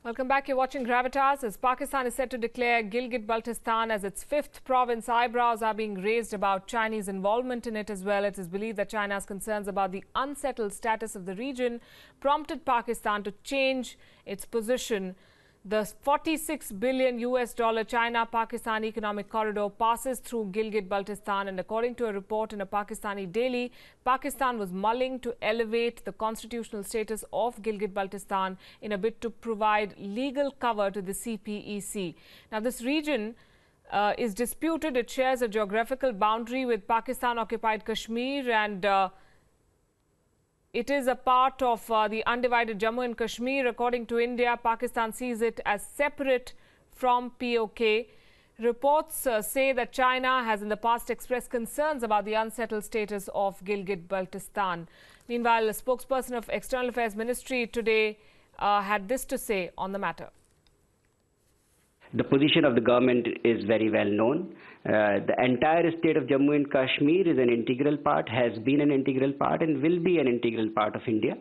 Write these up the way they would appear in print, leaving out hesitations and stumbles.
Welcome back. You're watching Gravitas. As Pakistan is set to declare Gilgit-Baltistan as its fifth province, eyebrows are being raised about Chinese involvement in it as well. It is believed that China's concerns about the unsettled status of the region prompted Pakistan to change its position. The $46 billion China-Pakistan economic corridor passes through Gilgit-Baltistan, and according to a report in a Pakistani daily, Pakistan was mulling to elevate the constitutional status of Gilgit-Baltistan in a bid to provide legal cover to the CPEC. Now, this region is disputed. It shares a geographical boundary with Pakistan-occupied Kashmir, and it is a part of the undivided Jammu and Kashmir. According to India, Pakistan sees it as separate from POK. Reports say that China has in the past expressed concerns about the unsettled status of Gilgit-Baltistan. Meanwhile, a spokesperson of External Affairs Ministry today had this to say on the matter. The position of the government is very well known. The entire state of Jammu and Kashmir is an integral part, has been an integral part, and will be an integral part of India.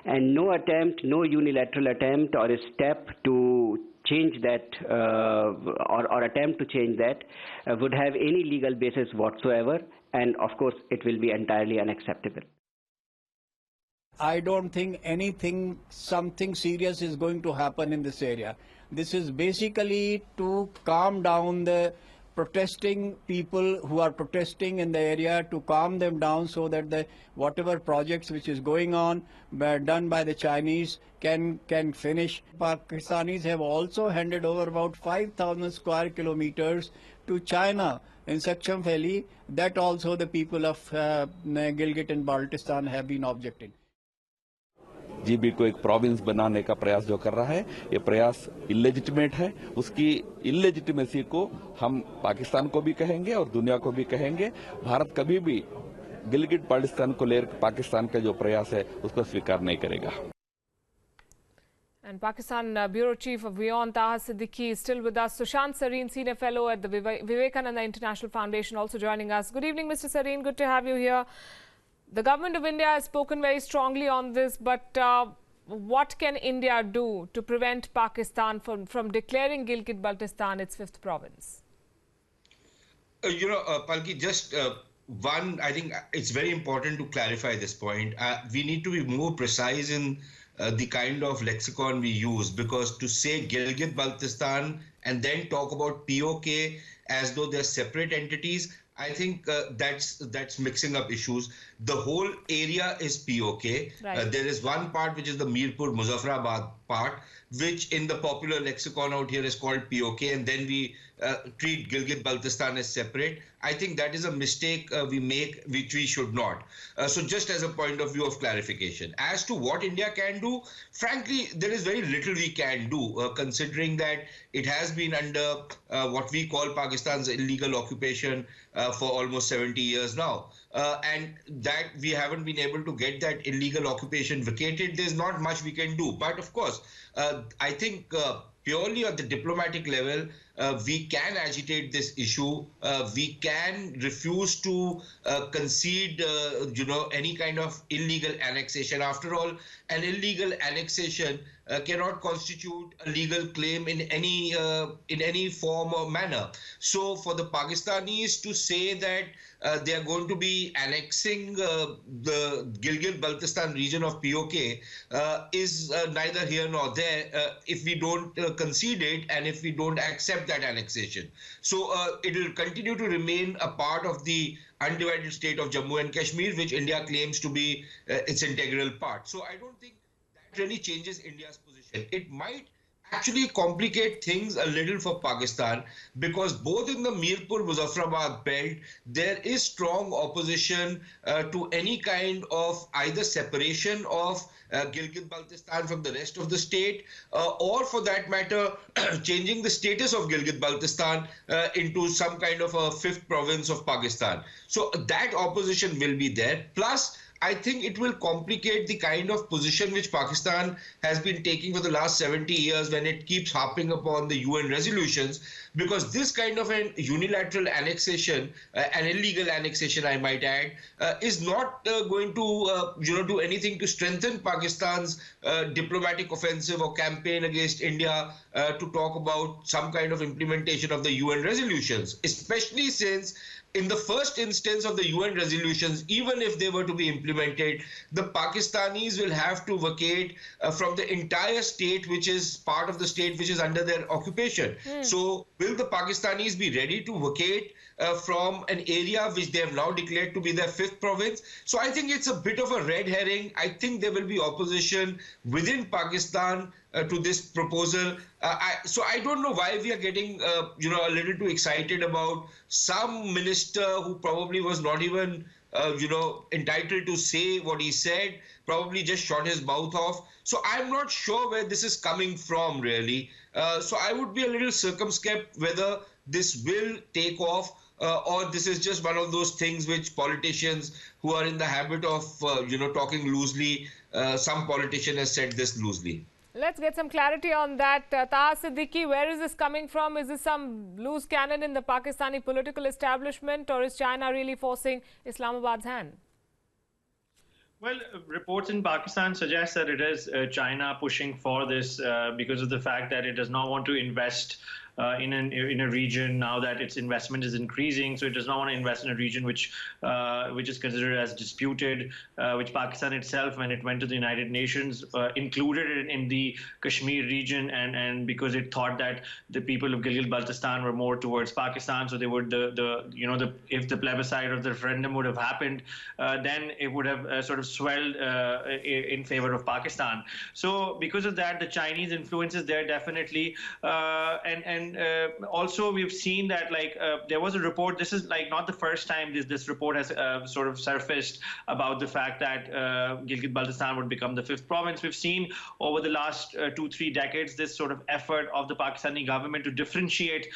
And no attempt, no unilateral attempt or a step to change that or attempt to change that would have any legal basis whatsoever. And of course, it will be entirely unacceptable. I don't think something serious is going to happen in this area. This is basically to calm down the protesting people who are protesting in the area, to calm them down so that whatever projects which is going on done by the Chinese can finish. Pakistanis have also handed over about 5,000 square kilometers to China in Saksham Valley. That also the people of Gilgit and Baltistan have been objecting. GB को एक province बनाने का प्रयास जो कर रहा है, ये प्रयास इलेजिटिमेट है। उसकी इलेजिटिमेसी को हम पाकिस्तान को भी कहेंगे और दुनिया को भी कहेंगे। भारत कभी भी गिलगिट बाल्टिस्तान को लेकर पाकिस्तान का जो प्रयास है उसको स्वीकार नहीं करेगा। And Pakistan Bureau Chief of WION, Taha Siddiqui, is still with us. Sushant Sareen, Senior Fellow at the Vivekananda International Foundation, also joining us. Good evening, Mr. Sareen. Good to have you here. The government of India has spoken very strongly on this, but what can India do to prevent Pakistan from declaring Gilgit-Baltistan its fifth province? Palki, just one, I think it's very important to clarify this point. We need to be more precise in the kind of lexicon we use, because to say Gilgit-Baltistan and then talk about POK as though they're separate entities, I think that's mixing up issues. The whole area is POK. Right. There is one part which is the Mirpur Muzaffarabad part, which in the popular lexicon out here is called POK, and then we treat Gilgit-Baltistan as separate. I think that is a mistake we make, which we should not. So just as a point of view of clarification. As to what India can do, frankly, there is very little we can do, considering that it has been under what we call Pakistan's illegal occupation for almost 70 years now. And that we haven't been able to get that illegal occupation vacated. There's not much we can do. But of course, I think purely at the diplomatic level, we can agitate this issue. We can refuse to concede, any kind of illegal annexation. After all, an illegal annexation cannot constitute a legal claim in any form or manner. So for the Pakistanis to say that they are going to be annexing the Gilgit-Baltistan region of POK is neither here nor there if we don't concede it and if we don't accept that annexation. So it will continue to remain a part of the undivided state of Jammu and Kashmir, which India claims to be its integral part. So I don't think that really changes India's position. It might actually complicate things a little for Pakistan, because both in the Mirpur Muzaffarabad belt there is strong opposition to any kind of either separation of Gilgit-Baltistan from the rest of the state or for that matter changing the status of Gilgit-Baltistan into some kind of a fifth province of Pakistan. So that opposition will be there. Plus I think it will complicate the kind of position which Pakistan has been taking for the last 70 years when it keeps harping upon the UN resolutions, because this kind of an unilateral annexation, an illegal annexation, I might add, is not going to do anything to strengthen Pakistan's diplomatic offensive or campaign against India to talk about some kind of implementation of the UN resolutions, especially since in the first instance of the UN resolutions, even if they were to be implemented, the Pakistanis will have to vacate from the entire state, which is part of the state which is under their occupation. So will the Pakistanis be ready to vacate from an area which they have now declared to be their fifth province? So I think it's a bit of a red herring. I think there will be opposition within Pakistan to this proposal. So I don't know why we are getting a little too excited about some minister who probably was not even entitled to say what he said, probably just shot his mouth off. So I'm not sure where this is coming from, really. So I would be a little circumspect whether this will take off or this is just one of those things which politicians who are in the habit of talking loosely, some politician has said this loosely. Let's get some clarity on that. Taha Siddiqui, where is this coming from? Is this some loose cannon in the Pakistani political establishment, or is China really forcing Islamabad's hand? Well, reports in Pakistan suggest that it is China pushing for this because of the fact that it does not want to invest in a region now that its investment is increasing. So it does not want to invest in a region which is considered as disputed, which Pakistan itself, when it went to the United Nations, included it in the Kashmir region, and because it thought that the people of Gilgit-Baltistan were more towards Pakistan, so they would if the plebiscite or the referendum would have happened, then it would have sort of swelled in favor of Pakistan. So because of that, the Chinese influence is there definitely, and also we've seen that there was a report. This is not the first time this report has sort of surfaced about the fact that Gilgit-Baltistan would become the fifth province. We've seen over the last 2-3 decades this sort of effort of the Pakistani government to differentiate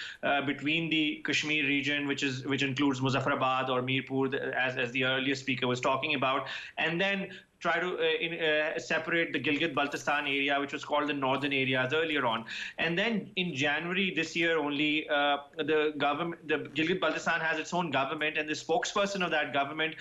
between the Kashmir region, which includes Muzaffarabad or Mirpur, as the earlier speaker was talking about, and then try to separate the Gilgit-Baltistan area, which was called the northern areas earlier on. And then in January this year only, the Gilgit-Baltistan has its own government, and the spokesperson of that government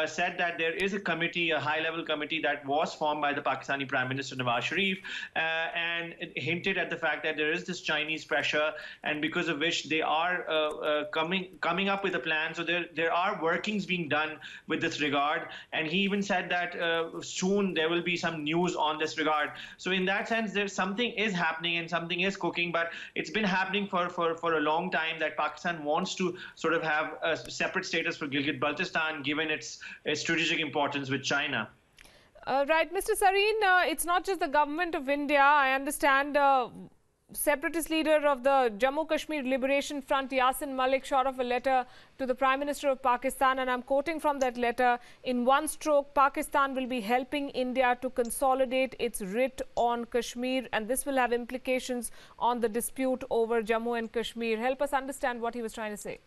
said that there is a committee, a high-level committee that was formed by the Pakistani Prime Minister Nawaz Sharif, and hinted at the fact that there is this Chinese pressure, and because of which they are coming up with a plan. So there are workings being done with this regard, and he even said that soon there will be some news on this regard. So in that sense, there's something is happening and something is cooking, but it's been happening for a long time that Pakistan wants to sort of have a separate status for Gilgit-Baltistan given its strategic importance with China. Right, Mr. Sareen, it's not just the government of India. I understand separatist leader of the Jammu Kashmir Liberation Front, Yasin Malik, shot off a letter to the Prime Minister of Pakistan, and I'm quoting from that letter: in one stroke, Pakistan will be helping India to consolidate its writ on Kashmir, and this will have implications on the dispute over Jammu and Kashmir. Help us understand what he was trying to say.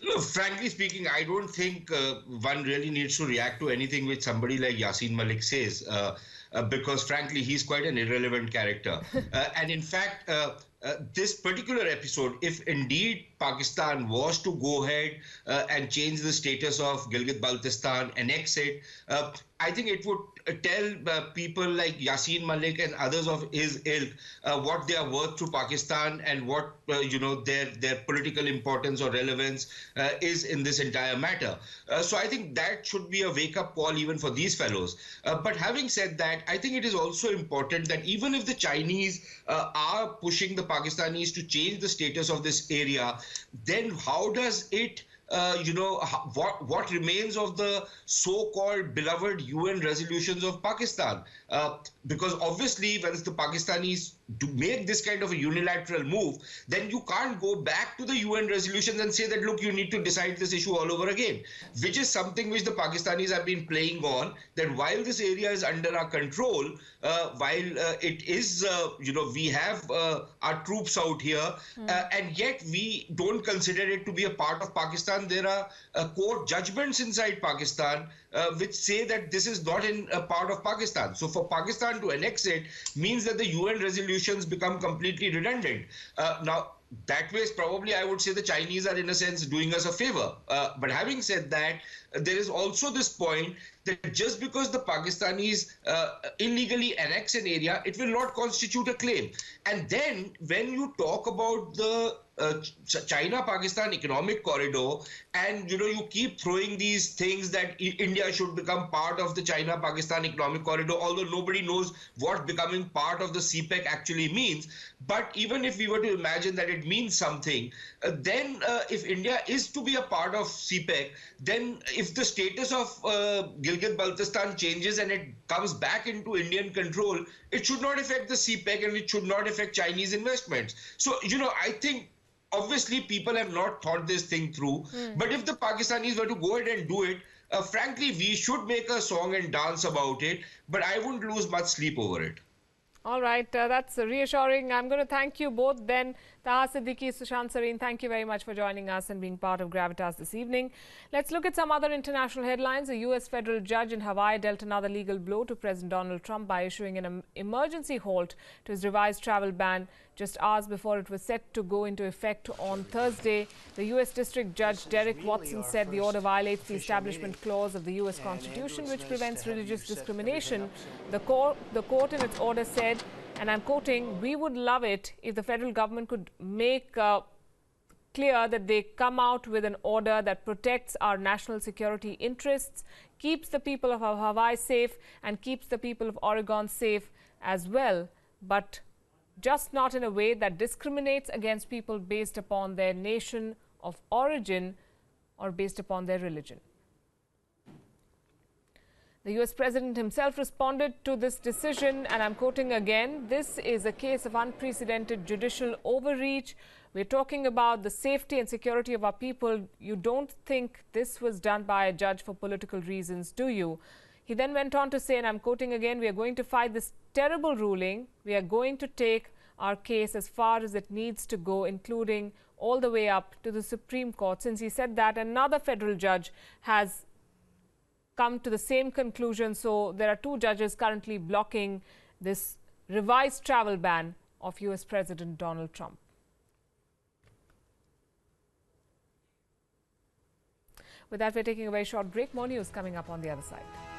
Look, frankly speaking, I don't think one really needs to react to anything which somebody like Yasin Malik says, because frankly, he's quite an irrelevant character. And in fact, this particular episode, if indeed Pakistan was to go ahead and change the status of Gilgit-Baltistan, annex it, I think it would tell people like Yasin Malik and others of his ilk what they are worth to Pakistan and what their political importance or relevance is in this entire matter. So I think that should be a wake-up call even for these fellows. But having said that, I think it is also important that even if the Chinese are pushing the Pakistanis to change the status of this area, then how does it what remains of the so-called beloved UN resolutions of Pakistan? Because obviously, when the Pakistanis to make this kind of a unilateral move, then you can't go back to the UN resolutions and say that, look, you need to decide this issue all over again, which is something which the Pakistanis have been playing on, that while this area is under our control, while it is, we have our troops out here, and yet we don't consider it to be a part of Pakistan Pakistan, there are court judgments inside Pakistan which say that this is not in a part of Pakistan. So for Pakistan to annex it means that the UN resolutions become completely redundant. Now, that way, probably I would say the Chinese are in a sense doing us a favor. But having said that, there is also this point that just because the Pakistanis illegally annex an area, it will not constitute a claim. And then when you talk about the China-Pakistan economic corridor, and you keep throwing these things that India should become part of the China-Pakistan economic corridor, although nobody knows what becoming part of the CPEC actually means. But even if we were to imagine that it means something, then if India is to be a part of CPEC, then if the status of Gilgit-Baltistan changes and it comes back into Indian control, it should not affect the CPEC and it should not affect Chinese investments. So, I think obviously people have not thought this thing through. But if the Pakistanis were to go ahead and do it, frankly, we should make a song and dance about it. But I wouldn't lose much sleep over it. All right, that's reassuring. I'm going to thank you both then. Taha Siddiqui, Sushant Sareen, thank you very much for joining us and being part of Gravitas this evening. Let's look at some other international headlines. A U.S. federal judge in Hawaii dealt another legal blow to President Donald Trump by issuing an emergency halt to his revised travel ban just hours before it was set to go into effect on Thursday. The U.S. District Judge Derek Watson said the order violates the Establishment Clause of the U.S. Constitution, which prevents religious discrimination. The court in its order said, and I'm quoting, "We would love it if the federal government could make clear that they come out with an order that protects our national security interests, keeps the people of Hawaii safe, and keeps the people of Oregon safe as well, but just not in a way that discriminates against people based upon their nation of origin or based upon their religion." The U.S. President himself responded to this decision, and I'm quoting again, "This is a case of unprecedented judicial overreach. We're talking about the safety and security of our people. You don't think this was done by a judge for political reasons, do you?" He then went on to say, and I'm quoting again, "We are going to fight this terrible ruling. We are going to take our case as far as it needs to go, including all the way up to the Supreme Court." Since he said that, another federal judge has come to the same conclusion. So there are two judges currently blocking this revised travel ban of U.S. President Donald Trump. With that, we're taking a very short break. More news coming up on the other side.